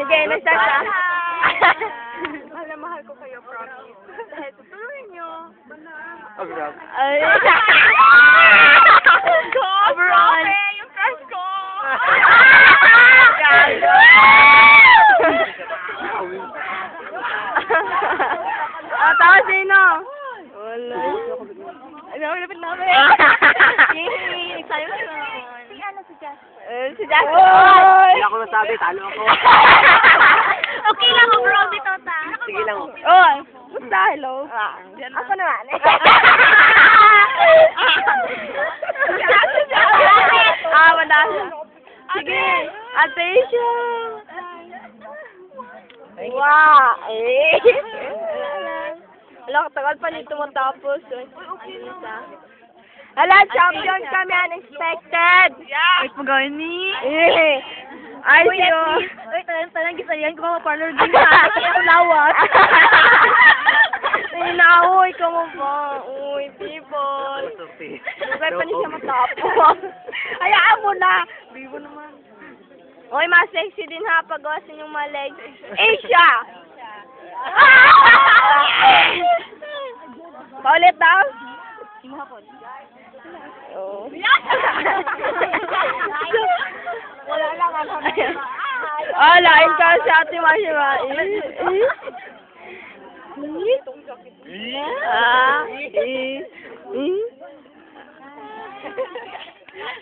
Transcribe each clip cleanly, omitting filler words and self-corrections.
Sige, nag-start ka. Mahal na mahal ko kayo, promise. Dahil tutuloyin nyo. Oh, grabe. Ay. Overall. Yung crush ko. Tapos sino? Wala. Ano, lapit namin. Yay! Excited ko naman. Si Jasper. Si Jack. Hindi ako nasabi, talo ako. Okay lang, overall dito, ta. Sige lang. Oh, basta, hello. Ako naman. Madami. Sige. Attention. Wow. Ala, katagal pa nito matapos. Hala, champion kami, unexpected. Ay, pagawin ni. Ay, siyo. Uy, talang gisayan ko mga parlor din sa akin. Ako lawas. Inaaway ka mo ba? Uy, people. Sabay pa niya siya matapos. Hayaan mo na. Bibo naman. Uy, mas sexy din ha. Pagawasin yung mga legs. Asia! Paulit daw? Oo. Wala lang ako. Ah, lain ka si Ate Mashima.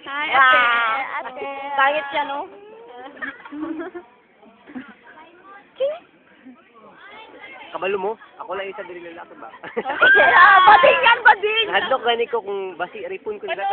Hi, ate. Pangit siya, no? Kabalo mo? Ako lang isa diri lalaki ba? Bading yan, bading! Nahadlok gani ko kung basi ripon ko nila.